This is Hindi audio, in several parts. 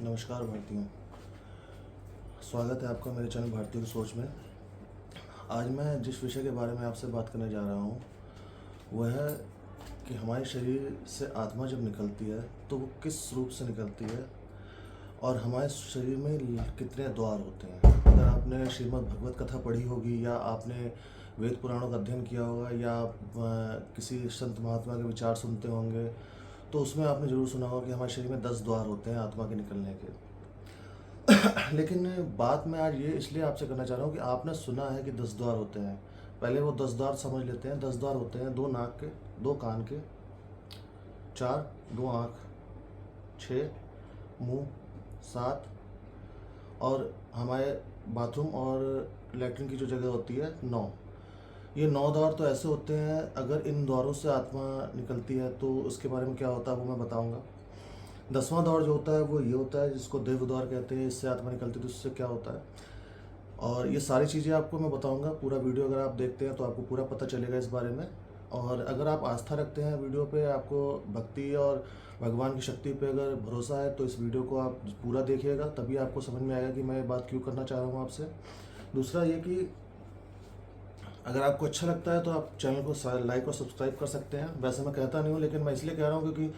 नमस्कार भारतीयों, स्वागत है आपका मेरे चैनल भारतीयों की सोच में। आज मैं जिस विषय के बारे में आपसे बात करने जा रहा हूँ वह है कि हमारे शरीर से आत्मा जब निकलती है तो वो किस रूप से निकलती है और हमारे शरीर में कितने द्वार होते हैं। अगर आपने श्रीमद् भगवत कथा पढ़ी होगी या आपने वेद पुराणों का अध्ययन किया होगा या आप किसी संत महात्मा के विचार सुनते होंगे तो उसमें आपने ज़रूर सुना होगा कि हमारे शरीर में 10 द्वार होते हैं आत्मा के निकलने के। लेकिन बात मैं आज ये इसलिए आपसे करना चाह रहा हूँ कि आपने सुना है कि 10 द्वार होते हैं। पहले वो 10 द्वार समझ लेते हैं। 10 द्वार होते हैं 2 नाक के, 2 कान के, 4 2 आँख, 6 मुंह, 7 और हमारे बाथरूम और लेटरिन की जो जगह होती है 9। ये 9 द्वार तो ऐसे होते हैं, अगर इन द्वारों से आत्मा निकलती है तो उसके बारे में क्या होता है वो मैं बताऊंगा। 10वां द्वार जो होता है वो ये होता है जिसको देव द्वार कहते हैं। इससे आत्मा निकलती है तो इससे क्या होता है और ये सारी चीज़ें आपको मैं बताऊंगा। पूरा वीडियो अगर आप देखते हैं तो आपको पूरा पता चलेगा इस बारे में। और अगर आप आस्था रखते हैं वीडियो पे, आपको भक्ति और भगवान की शक्ति पे अगर भरोसा है तो इस वीडियो को आप पूरा देखिएगा, तभी आपको समझ में आएगा कि मैं ये बात क्यों करना चाह रहा हूँ आपसे। दूसरा ये कि अगर आपको अच्छा लगता है तो आप चैनल को लाइक और सब्सक्राइब कर सकते हैं। वैसे मैं कहता नहीं हूँ, लेकिन मैं इसलिए कह रहा हूँ क्योंकि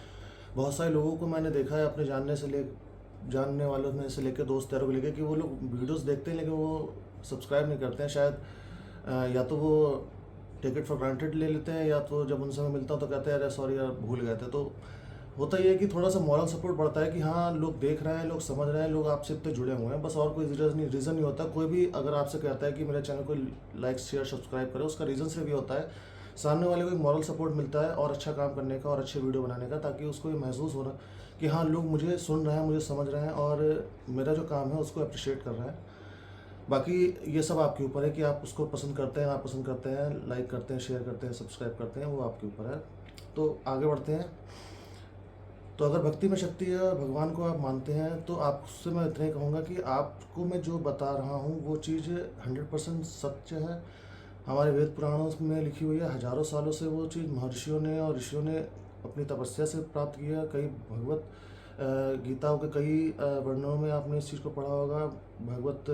बहुत सारे लोगों को मैंने देखा है अपने जानने वालों में से लेकर दोस्त यारों को लेकर कि वो लोग वीडियोस देखते हैं लेकिन वो सब्सक्राइब नहीं करते हैं। शायद या तो वो टेक इट फॉर ग्रांटेड ले लेते हैं या तो जब उनसे मैं मिलता हूँ तो कहते हैं अरे सॉरी यार भूल गए थे। तो होता ये है कि थोड़ा सा मॉरल सपोर्ट बढ़ता है कि हाँ लोग देख रहे हैं, लोग समझ रहे हैं, लोग आपसे इतने जुड़े हुए हैं, बस और कोई रीज़न नहीं होता। कोई भी अगर आपसे कहता है कि मेरे चैनल को लाइक शेयर सब्सक्राइब करें, उसका रीज़न सिर्फ ये होता है सामने वाले को एक मॉरल सपोर्ट मिलता है और अच्छा काम करने का और अच्छे वीडियो बनाने का, ताकि उसको ये महसूस हो रहा कि हाँ लोग मुझे सुन रहे हैं, मुझे समझ रहे हैं और मेरा जो काम है उसको अप्रिशिएट कर रहे हैं। बाकी ये सब आपके ऊपर है कि आप उसको पसंद करते हैं, आप पसंद करते हैं, लाइक करते हैं, शेयर करते हैं, सब्सक्राइब करते हैं, वो आपके ऊपर है। तो आगे बढ़ते हैं। तो अगर भक्ति में शक्ति है और भगवान को आप मानते हैं तो आपसे मैं इतना ही कहूँगा कि आपको मैं जो बता रहा हूँ वो चीज़ 100% सत्य है। हमारे वेद पुराणों में लिखी हुई है। हजारों सालों से वो चीज़ महर्षियों ने और ऋषियों ने अपनी तपस्या से प्राप्त किया है। कई भगवत गीताओं के कई वर्णनों में आपने इस चीज़ को पढ़ा होगा। भगवत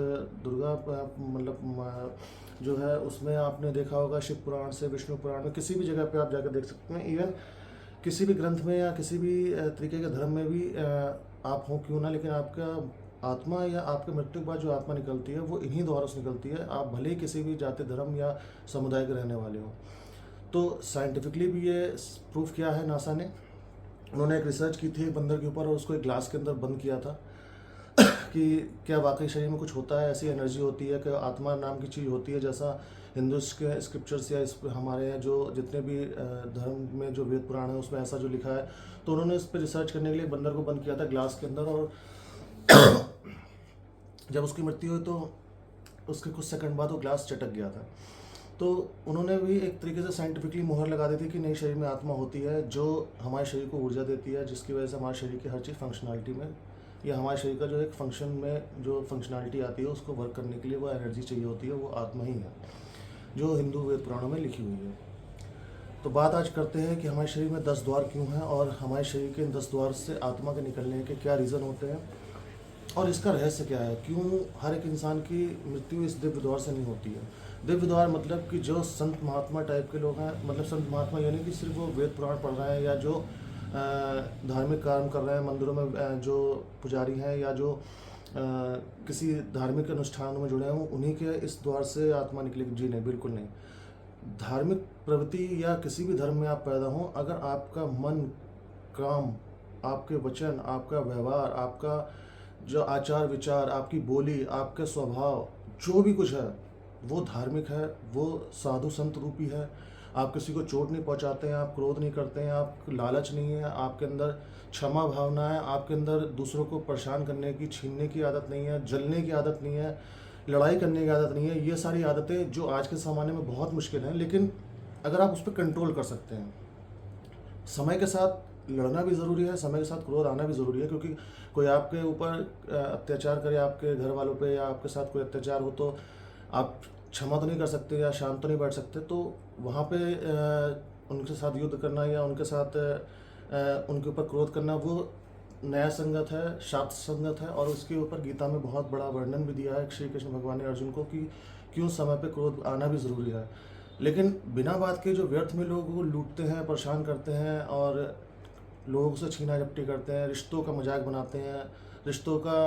दुर्गा मतलब जो है उसमें आपने देखा होगा। शिव पुराण से विष्णु पुराण में किसी भी जगह पे आप जाकर देख सकते हैं। इवन किसी भी ग्रंथ में या किसी भी तरीके के धर्म में भी आप हो क्यों ना, लेकिन आपका आत्मा या आपके मृत्यु के बाद जो आत्मा निकलती है वो इन्हीं द्वारों से निकलती है। आप भले ही किसी भी जाति धर्म या समुदाय के रहने वाले हो। तो साइंटिफिकली भी ये प्रूफ किया है नासा ने। उन्होंने एक रिसर्च की थी एक बंदर के ऊपर और उसको एक ग्लास के अंदर बंद किया था कि क्या वाकई शरीर में कुछ होता है, ऐसी एनर्जी होती है कि आत्मा नाम की चीज़ होती है, जैसा हिंदू के स्क्रिप्चर्स या हमारे यहाँ जो जितने भी धर्म में जो वेद पुराण है उसमें ऐसा जो लिखा है। तो उन्होंने इस पर रिसर्च करने के लिए बंदर को बंद किया था ग्लास के अंदर, और जब उसकी मृत्यु हुई तो उसके कुछ सेकंड बाद वो ग्लास चटक गया था। तो उन्होंने भी एक तरीके से साइंटिफिकली मोहर लगा दी थी कि नहीं, शरीर में आत्मा होती है जो हमारे शरीर को ऊर्जा देती है, जिसकी वजह से हमारे शरीर की हर चीज़ फंक्शनलिटी में या हमारे शरीर का जो एक फंक्शन में जो फंक्शनलिटी आती है उसको वर्क करने के लिए वो एनर्जी चाहिए होती है, वो आत्मा ही है जो हिंदू वेद पुराणों में लिखी हुई है। तो बात आज करते हैं कि हमारे शरीर में 10 द्वार क्यों हैं और हमारे शरीर के इन 10 द्वार से आत्मा के निकलने के क्या रीज़न होते हैं और इसका रहस्य क्या है। क्यों हर एक इंसान की मृत्यु इस दिव्य द्वार से नहीं होती है। दिव्य द्वार मतलब कि जो संत महात्मा टाइप के लोग हैं, मतलब संत महात्मा यानी कि सिर्फ वो वेद पुराण पढ़ रहे हैं या जो धार्मिक काम कर रहे हैं, मंदिरों में जो पुजारी हैं या जो किसी धार्मिक अनुष्ठानों में जुड़े हैं, उन्हीं के इस द्वार से आत्मा निकलेगी। जी नहीं, बिल्कुल नहीं। धार्मिक प्रवृत्ति या किसी भी धर्म में आप पैदा हों, अगर आपका मन, काम, आपके वचन, आपका व्यवहार, आपका जो आचार विचार, आपकी बोली, आपके स्वभाव, जो भी कुछ है वो धार्मिक है, वो साधु संत रूपी है। आप किसी को चोट नहीं पहुंचाते हैं, आप क्रोध नहीं करते हैं, आप लालच नहीं है, आपके अंदर क्षमा भावना है, आपके अंदर दूसरों को परेशान करने की, छीनने की आदत नहीं है, जलने की आदत नहीं है, लड़ाई करने की आदत नहीं है। ये सारी आदतें जो आज के ज़माने में बहुत मुश्किल हैं, लेकिन अगर आप उस पर कंट्रोल कर सकते हैं। समय के साथ लड़ना भी ज़रूरी है, समय के साथ क्रोध आना भी ज़रूरी है, क्योंकि कोई आपके ऊपर अत्याचार करे, आपके घर वालों पे या आपके साथ कोई अत्याचार हो तो आप क्षमा तो नहीं कर सकते या शांत तो नहीं बैठ सकते। तो वहाँ पे उनके साथ युद्ध करना या उनके साथ उनके ऊपर क्रोध करना वो न्याय संगत है, शास्त्र संगत है, और उसके ऊपर गीता में बहुत बड़ा वर्णन भी दिया है श्री कृष्ण भगवान ने अर्जुन को कि क्यों समय पे क्रोध आना भी ज़रूरी है। लेकिन बिना बात के जो व्यर्थ में लोगों को लूटते हैं, परेशान करते हैं और लोगों से छीना झपटी करते हैं, रिश्तों का मजाक बनाते हैं, रिश्तों का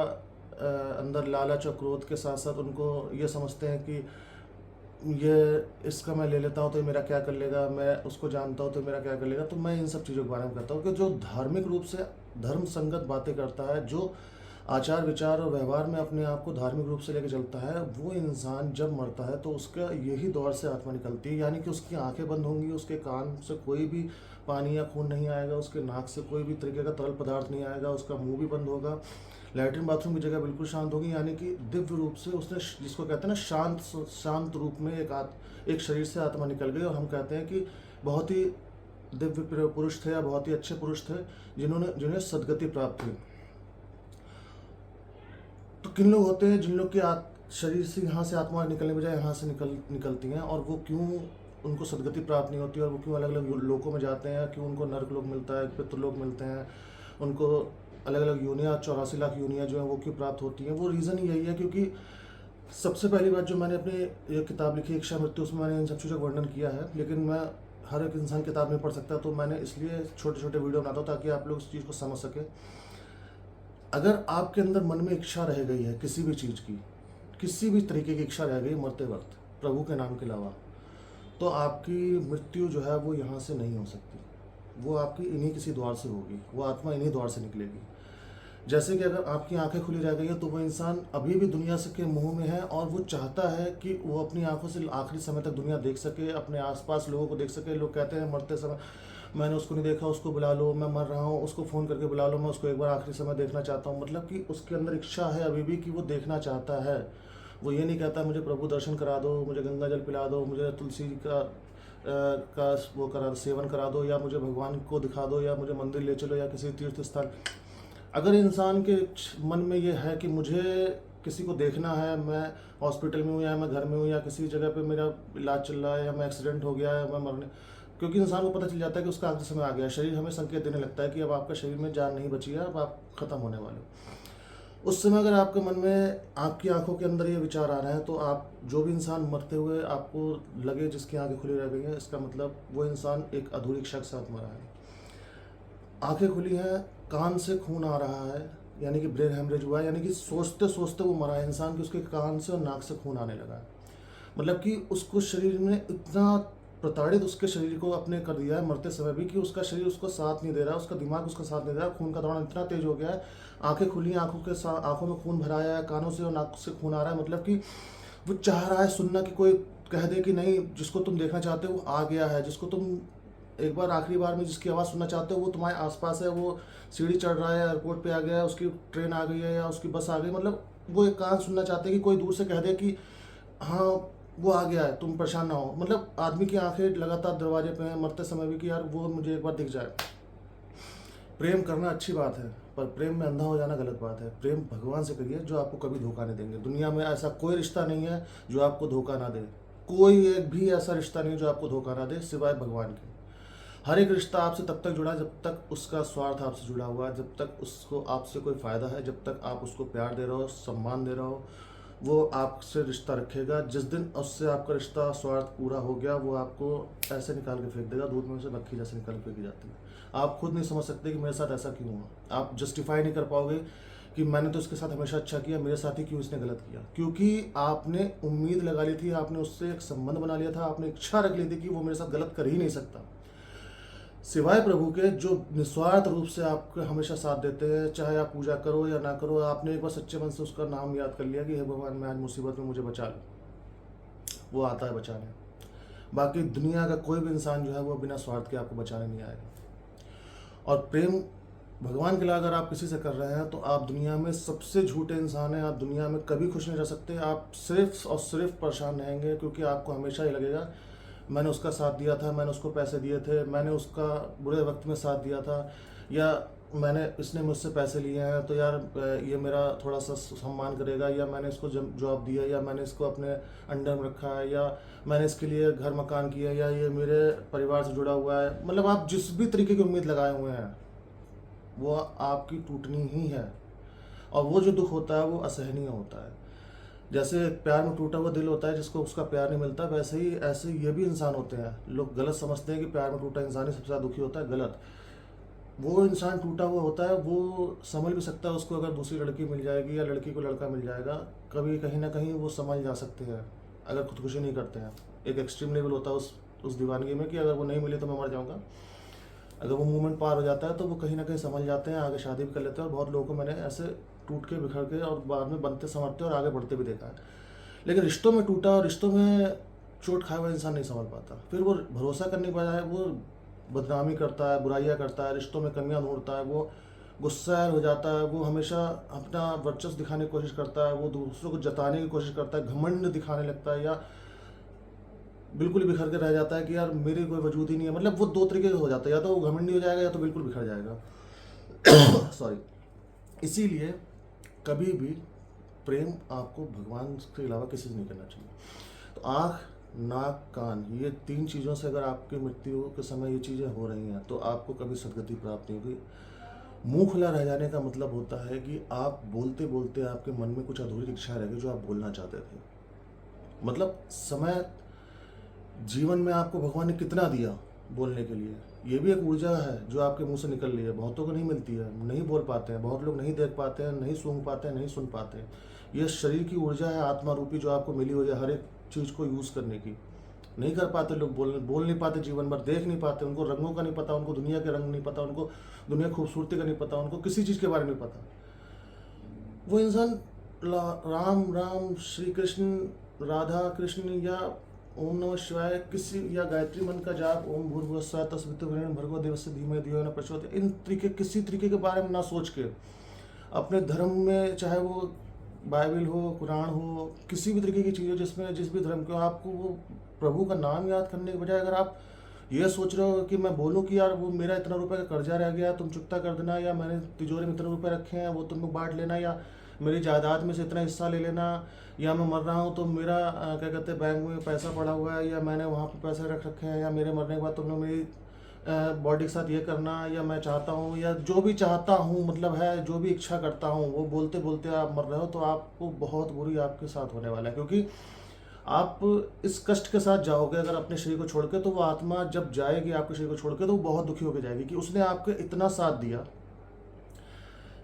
अंदर लालच और क्रोध के साथ साथ उनको ये समझते हैं कि ये इसका मैं ले लेता हूँ तो ये मेरा क्या कर लेगा, मैं उसको जानता हूँ तो मेरा क्या कर लेगा। तो मैं इन सब चीज़ों के बारे में कहता हूँ कि जो धार्मिक रूप से धर्म संगत बातें करता है, जो आचार विचार और व्यवहार में अपने आप को धार्मिक रूप से लेकर चलता है, वो इंसान जब मरता है तो उसका यही दौर से आत्मा निकलती है। यानी कि उसकी आंखें बंद होंगी, उसके कान से कोई भी पानी या खून नहीं आएगा, उसके नाक से कोई भी तरीके का तरल पदार्थ नहीं आएगा, उसका मुंह भी बंद होगा, लैट्रिन बाथरूम की जगह बिल्कुल शांत होगी। यानी कि दिव्य रूप से उसने, जिसको कहते हैं ना, शांत रूप में एक शरीर से आत्मा निकल गई। और हम कहते हैं कि बहुत ही दिव्य पुरुष थे या बहुत ही अच्छे पुरुष थे जिन्हें सदगति प्राप्त हुई। तो किन लोग होते हैं जिन लोग की शरीर से यहाँ से आत्मा निकलने बजाय यहाँ से निकलती हैं, और वो क्यों उनको सदगति प्राप्त नहीं होती, और वो क्यों अलग अलग लोकों में जाते हैं, क्यों उनको नरक लोक मिलता है, पितृलोक मिलते हैं, उनको अलग अलग योनियाँ 84 लाख योनियाँ जो हैं वो क्यों प्राप्त होती हैं। वो रीज़न यही है क्योंकि सबसे पहली बात, जो मैंने अपनी एक किताब लिखी इच्छा मृत्यु, उसमें मैंने इन सब चीज़ों का वर्णन किया है। लेकिन मैं हर एक इंसान किताब नहीं पढ़ सकता, तो मैंने इसलिए छोटे छोटे वीडियो बनाता हूँ ताकि आप लोग इस चीज़ को समझ सकें। अगर आपके अंदर मन में इच्छा रह गई है किसी भी चीज़ की, किसी भी तरीके की इच्छा रह गई मरते वक्त प्रभु के नाम के अलावा, तो आपकी मृत्यु जो है वो यहाँ से नहीं हो सकती। वो आपकी इन्हीं किसी द्वार से होगी, वो आत्मा इन्हीं द्वार से निकलेगी। जैसे कि अगर आपकी आंखें खुली रह गई है तो वो इंसान अभी भी दुनिया से के मुंह में है, और वो चाहता है कि वो अपनी आंखों से आखिरी समय तक दुनिया देख सके, अपने आसपास लोगों को देख सके। लोग कहते हैं मरते समय, मैंने उसको नहीं देखा, उसको बुला लो, मैं मर रहा हूँ, उसको फ़ोन करके बुला लो, मैं उसको एक बार आखिरी समय देखना चाहता हूँ। मतलब कि उसके अंदर इच्छा है अभी भी कि वो देखना चाहता है। वो ये नहीं कहता मुझे प्रभु दर्शन करा दो, मुझे गंगा जल पिला दो, मुझे तुलसी का वो करा सेवन करा दो, या मुझे भगवान को दिखा दो, या मुझे मंदिर ले चलो, या किसी तीर्थ स्थान। अगर इंसान के मन में ये है कि मुझे किसी को देखना है, मैं हॉस्पिटल में हूँ या मैं घर में हूँ या किसी जगह पे मेरा इलाज चल रहा है, या मैं एक्सीडेंट हो गया है, मैं मरने, क्योंकि इंसान को पता चल जाता है कि उसका आखिरी समय आ गया है। शरीर हमें संकेत देने लगता है कि अब आपका शरीर में जान नहीं बची है, अब आप ख़त्म होने वाले हो। उस समय अगर आपके मन में, आपकी आंखों के अंदर ये विचार आ रहे हैं, तो आप, जो भी इंसान मरते हुए आपको लगे जिसकी आंखें खुली रह गई हैं, इसका मतलब वो इंसान एक अधूरी इच्छा के साथ मरा है। आंखें खुली हैं, कान से खून आ रहा है, यानी कि ब्रेन हेमरेज हुआ है, यानी कि सोचते सोचते वो मरा है इंसान कि उसके कान से और नाक से खून आने लगा है। मतलब कि उसको शरीर में इतना प्रताड़ित उसके शरीर को अपने कर दिया है मरते समय भी, कि उसका शरीर उसको साथ नहीं दे रहा, उसका दिमाग उसका साथ नहीं दे रहा, खून का दौरान इतना तेज हो गया है। आंखें खुली, आंखों के साथ आंखों में खून भराया है, कानों से और नाक से खून आ रहा है। मतलब कि वो चाह रहा है सुनना कि कोई कह दे कि नहीं, जिसको तुम देखना चाहते हो वो आ गया है, जिसको तुम एक बार आखिरी बार में जिसकी आवाज़ सुनना चाहते हो वो तुम्हारे आसपास है, वो सीढ़ी चढ़ रहा है, एयरपोर्ट पे आ गया है, उसकी ट्रेन आ गई है या उसकी बस आ गई। मतलब वो एक कान सुनना चाहते हैं कि कोई दूर से कह दे कि हाँ वो आ गया है, तुम परेशान ना हो। मतलब आदमी की आंखें लगातार दरवाजे पे हैं मरते समय भी कि यार वो मुझे एक बार दिख जाए। प्रेम करना अच्छी बात है, पर प्रेम में अंधा हो जाना गलत बात है। प्रेम भगवान से करिए जो आपको कभी धोखा नहीं देंगे। दुनिया में ऐसा कोई रिश्ता नहीं है जो आपको धोखा ना दे, कोई एक भी ऐसा रिश्ता नहीं जो आपको धोखा ना दे सिवाय भगवान के। हर एक रिश्ता आपसे तब तक जुड़ा जब तक उसका स्वार्थ आपसे जुड़ा हुआ है, जब तक उसको आपसे कोई फ़ायदा है, जब तक आप उसको प्यार दे रहे हो, सम्मान दे रहे हो, वो आपसे रिश्ता रखेगा। जिस दिन उससे आपका रिश्ता स्वार्थ पूरा हो गया, वो आपको ऐसे निकाल के फेंक देगा, दूध में से मक्खी जैसे निकाल के फेंकी जाती है। आप खुद नहीं समझ सकते कि मेरे साथ ऐसा क्यों हुआ। आप जस्टिफाई नहीं कर पाओगे कि मैंने तो इसके साथ हमेशा अच्छा किया, मेरे साथ ही क्यों इसने गलत किया। क्योंकि आपने उम्मीद लगा ली थी, आपने उससे एक संबंध बना लिया था, आपने इच्छा रख ली थी कि वो मेरे साथ गलत कर ही नहीं सकता सिवाय प्रभु के, जो निस्वार्थ रूप से आपको हमेशा साथ देते हैं। चाहे आप पूजा करो या ना करो, आपने एक बार सच्चे मन से उसका नाम याद कर लिया कि हे भगवान, मैं आज मुसीबत में, मुझे बचा लो, वो आता है बचाने। बाकी दुनिया का कोई भी इंसान जो है वो बिना स्वार्थ के आपको बचाने नहीं आएगा। और प्रेम भगवान के लिए अगर आप किसी से कर रहे हैं तो आप दुनिया में सबसे झूठे इंसान हैं। आप दुनिया में कभी खुश नहीं रह सकते, आप सिर्फ और सिर्फ परेशान रहेंगे, क्योंकि आपको हमेशा ही लगेगा मैंने उसका साथ दिया था, मैंने उसको पैसे दिए थे, मैंने उसका बुरे वक्त में साथ दिया था, या मैंने इसने मुझसे पैसे लिए हैं तो यार ये मेरा थोड़ा सा सम्मान करेगा, या मैंने इसको जॉब दिया, या मैंने इसको अपने अंडर में रखा है, या मैंने इसके लिए घर मकान किया, या ये मेरे परिवार से जुड़ा हुआ है। मतलब आप जिस भी तरीके की उम्मीद लगाए हुए हैं वो आपकी टूटनी ही है। और वो जो दुख होता है वो असहनीय होता है। जैसे प्यार में टूटा हुआ दिल होता है जिसको उसका प्यार नहीं मिलता, वैसे ही ऐसे ये भी इंसान होते हैं। लोग गलत समझते हैं कि प्यार में टूटा इंसान ही सबसे ज़्यादा दुखी होता है, गलत। वो इंसान टूटा हुआ होता है, वो समझ भी सकता है उसको अगर दूसरी लड़की मिल जाएगी या लड़की को लड़का मिल जाएगा, कभी कहीं ना कहीं वो समझ जा सकते हैं अगर खुदकुशी नहीं करते हैं। एक एक्सट्रीम लेवल होता है उस दीवानगी में कि अगर वो नहीं मिले तो मैं मर जाऊंगा। अगर वो मूवमेंट पार हो जाता है तो वो कहीं ना कहीं समझ जाते हैं, आगे शादी भी कर लेते हैं। और बहुत लोगों को मैंने ऐसे टूट के बिखर के और बाद में बनते संवरते और आगे बढ़ते भी देखा है। लेकिन रिश्तों में टूटा और रिश्तों में चोट खाया हुआ इंसान नहीं संभल पाता। फिर वो भरोसा करने के बजाय वो बदनामी करता है, बुराइयां करता है, रिश्तों में कमियां ढूंढता है, वो गुस्सा हो जाता है, वो हमेशा अपना वर्चस्व दिखाने की कोशिश करता है, वो दूसरों को जताने की कोशिश करता है, घमंड दिखाने लगता है, या बिल्कुल ही बिखर के रह जाता है कि यार मेरी कोई वजूद ही नहीं है। मतलब वो दो तरीके का हो जाता है, या तो वो घमंडी हो जाएगा या तो बिल्कुल बिखर जाएगा। सॉरी। इसीलिए कभी भी प्रेम आपको भगवान के अलावा किसी से नहीं करना चाहिए। तो आँख, नाक, कान, ये 3 चीज़ों से अगर आपकी मृत्यु के समय ये चीज़ें हो रही हैं तो आपको कभी सदगति प्राप्त नहीं होगी। मुंह खुला रह जाने का मतलब होता है कि आप बोलते बोलते आपके मन में कुछ अधूरी इच्छा रह गई जो आप बोलना चाहते थे। मतलब समय जीवन में आपको भगवान ने कितना दिया बोलने के लिए, ये भी एक ऊर्जा है जो आपके मुंह से निकल रही है। बहुतों को नहीं मिलती है, नहीं बोल पाते हैं, बहुत लोग नहीं देख पाते हैं, नहीं सूंघ पाते हैं, नहीं सुन पाते हैं। ये शरीर की ऊर्जा है, आत्मा रूपी, जो आपको मिली हुई है हर एक चीज़ को यूज़ करने की। नहीं कर पाते लोग, बोल नहीं पाते, जीवन भर देख नहीं पाते, उनको रंगों का नहीं पता, उनको दुनिया के रंग नहीं पता, उनको दुनिया की खूबसूरती का नहीं पता, उनको किसी चीज़ के बारे में नहीं पता। वो इंसान राम राम, श्री कृष्ण, राधा कृष्ण, या ओम नमः शिवाय, किसी, या गायत्री मंत्र का जाप, ओम भूर्भुवः स्वः तत्सवितुर्वरेण्यं भर्गो देवस्य धीमहि धियो यो न प्रचोदयात्, इन तरीके किसी तरीके के बारे में ना सोच के अपने धर्म में, चाहे वो बाइबल हो, कुरान हो, किसी भी तरीके की चीज़ हो जिसमें जिस भी धर्म के हो, आपको वो प्रभु का नाम याद करने के बजाय अगर आप ये सोच रहे हो कि मैं बोलूँ कि यार वो मेरा इतना रुपए का कर्जा रह गया, तुम चुकता कर देना, या मैंने तिजोरी में इतने रुपए रखे हैं वो तुम लोग बांट लेना, या मेरी जायदाद में से इतना हिस्सा ले लेना, या मैं मर रहा हूँ तो मेरा क्या कहते हैं बैंक में पैसा पड़ा हुआ है, या मैंने वहाँ पे पैसे रख रखे हैं, या मेरे मरने के बाद तुम लोग मेरी बॉडी के साथ ये करना, या मैं चाहता हूँ, या जो भी चाहता हूँ, मतलब है जो भी इच्छा करता हूँ, वो बोलते बोलते आप मर रहे हो, तो आपको बहुत बुरी आपके साथ होने वाला है। क्योंकि आप इस कष्ट के साथ जाओगे अगर अपने शरीर को छोड़ के, तो वो आत्मा जब जाएगी आपके शरीर को छोड़ के तो वो बहुत दुखी होकर जाएगी कि उसने आपके इतना साथ दिया,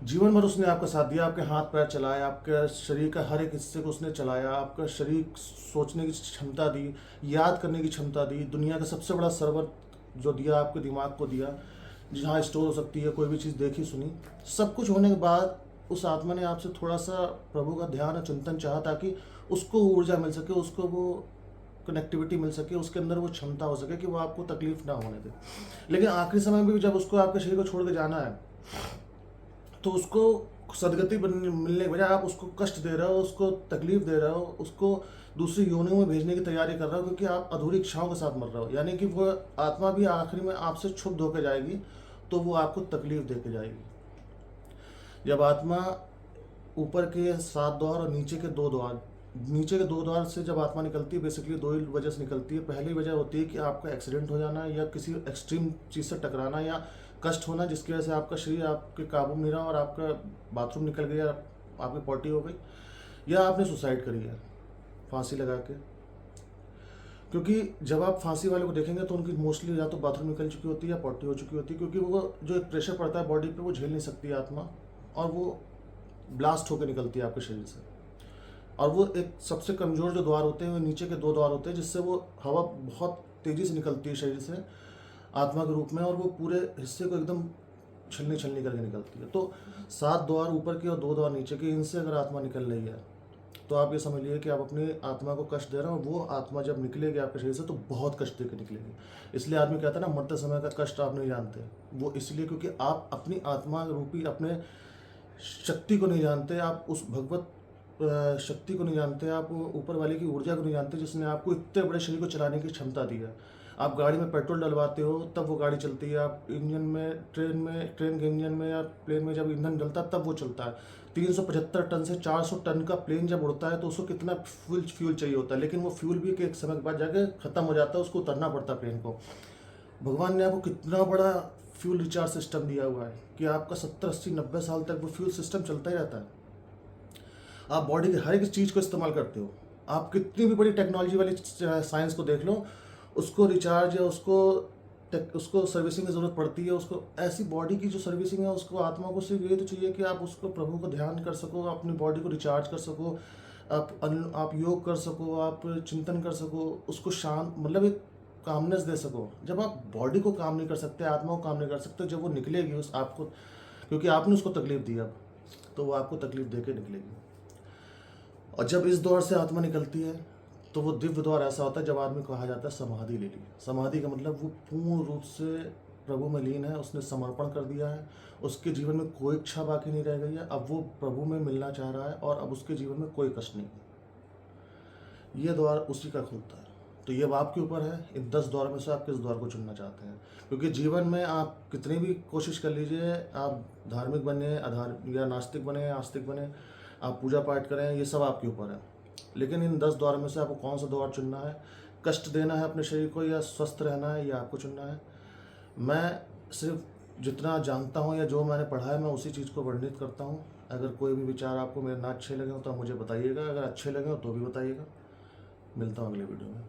जीवन भर उसने आपका साथ दिया, आपके हाथ पैर चलाए, आपके शरीर का हर एक हिस्से को उसने चलाया, आपका शरीर सोचने की क्षमता दी, याद करने की क्षमता दी, दुनिया का सबसे बड़ा सर्वर जो दिया, आपके दिमाग को दिया, जहाँ स्टोर हो सकती है कोई भी चीज़ देखी सुनी। सब कुछ होने के बाद उस आत्मा ने आपसे थोड़ा सा प्रभु का ध्यान और चिंतन चाहा, ताकि उसको ऊर्जा मिल सके, उसको वो कनेक्टिविटी मिल सके, उसके अंदर वो क्षमता हो सके कि वो आपको तकलीफ ना होने दे। लेकिन आखिरी समय में भी जब उसको आपके शरीर को छोड़ के जाना है, तो उसको सदगति मिलने के बजाय आप उसको कष्ट दे रहे हो, उसको तकलीफ दे रहे हो, उसको दूसरी योनियों में भेजने की तैयारी कर रहे हो, क्योंकि आप अधूरी इच्छाओं के साथ मर रहे हो। यानी कि वो आत्मा भी आखिरी में आपसे क्षुब्ध होकर जाएगी, तो वो आपको तकलीफ दे के जाएगी। जब आत्मा ऊपर के 7 द्वार और नीचे के 2 द्वार, नीचे के 2 द्वार से जब आत्मा निकलती है, बेसिकली 2 ही वजह से निकलती है। पहली वजह होती है कि आपका एक्सीडेंट हो जाना, या किसी एक्सट्रीम चीज़ से टकराना, या कष्ट होना जिसकी वजह से आपका शरीर आपके काबू में नहीं रहा और आपका बाथरूम निकल गया, आपकी पॉटी हो गई, या आपने सुसाइड करी है फांसी लगा के। क्योंकि जब आप फांसी वाले को देखेंगे तो उनकी मोस्टली या तो बाथरूम निकल चुकी होती है या पॉटी हो चुकी होती है, क्योंकि वो जो एक प्रेशर पड़ता है बॉडी पे वो झेल नहीं सकती आत्मा, और वो ब्लास्ट होकर निकलती है आपके शरीर से। और वो एक सबसे कमज़ोर जो द्वार होते हैं वो नीचे के 2 द्वार होते हैं, जिससे वो हवा बहुत तेज़ी से निकलती है शरीर से आत्मा के रूप में, और वो पूरे हिस्से को एकदम छलनी छलनी करके निकलती है। तो 7 द्वार ऊपर के और 2 द्वार नीचे के, इनसे अगर आत्मा निकल रही है तो आप ये समझ लीजिए कि आप अपनी आत्मा को कष्ट दे रहे हो। वो आत्मा जब निकलेगी आपके शरीर से तो बहुत कष्ट देकर निकलेगी। इसलिए आदमी कहता है ना, मरते समय का कष्ट आप नहीं जानते। वो इसलिए क्योंकि आप अपनी आत्मा रूपी अपने शक्ति को नहीं जानते, आप उस भगवत शक्ति को नहीं जानते, आप ऊपर वाले की ऊर्जा को नहीं जानते, जिसने आपको इतने बड़े शरीर को चलाने की क्षमता दी है। आप गाड़ी में पेट्रोल डलवाते हो तब वो गाड़ी चलती है, आप इंजन में, ट्रेन के इंजन में या प्लेन में जब ईंधन डलता है तब वो चलता है। 375 टन से 400 टन का प्लेन जब उड़ता है तो उसको कितना फ्यूल चाहिए होता है, लेकिन वो फ्यूल भी एक समय के बाद जाके ख़त्म हो जाता है, उसको उतरना पड़ता है प्लेन को। भगवान ने आपको कितना बड़ा फ्यूल रिचार्ज सिस्टम दिया हुआ है कि आपका 70 80 90 साल तक वो फ्यूल सिस्टम चलता ही रहता है। आप बॉडी के हर एक चीज़ को इस्तेमाल करते हो। आप कितनी भी बड़ी टेक्नोलॉजी वाली साइंस को देख लो, उसको रिचार्ज या उसको सर्विसिंग की ज़रूरत पड़ती है। उसको ऐसी बॉडी की जो सर्विसिंग है, उसको आत्मा को सिर्फ ये तो चाहिए कि आप उसको प्रभु को ध्यान कर सको, अपनी बॉडी को रिचार्ज कर सको, आप योग कर सको, आप चिंतन कर सको, उसको शांत मतलब एक कामनेस दे सको। जब आप बॉडी को काम नहीं कर सकते, आत्मा को काम नहीं कर सकते, जब वो निकलेगी उस आपको, क्योंकि आपने उसको तकलीफ दी अब, तो वो आपको तकलीफ दे के निकलेगी। और जब इस दौर से आत्मा निकलती है तो वो दिव्य दौर ऐसा होता है जब आदमी को कहा जाता है समाधि ले ली। समाधि का मतलब वो पूर्ण रूप से प्रभु में लीन है, उसने समर्पण कर दिया है, उसके जीवन में कोई इच्छा बाकी नहीं रह गई है, अब वो प्रभु में मिलना चाह रहा है और अब उसके जीवन में कोई कष्ट नहीं है। ये द्वार उसी का खुलता है। तो ये अब आपके ऊपर है, इन 10 द्वार में से आप किस द्वार को चुनना चाहते हैं। क्योंकि जीवन में आप कितनी भी कोशिश कर लीजिए, आप धार्मिक बने या नास्तिक बने, आस्तिक बने, आप पूजा पाठ करें, ये सब आपके ऊपर है। लेकिन इन 10 द्वार में से आपको कौन सा द्वार चुनना है, कष्ट देना है अपने शरीर को या स्वस्थ रहना है, ये आपको चुनना है। मैं सिर्फ जितना जानता हूँ या जो मैंने पढ़ा है मैं उसी चीज़ को वर्णित करता हूँ। अगर कोई भी विचार आपको मेरे ना अच्छे लगे हो तो आप मुझे बताइएगा, अगर अच्छे लगे हो तो भी बताइएगा। मिलता हूँ अगले वीडियो में।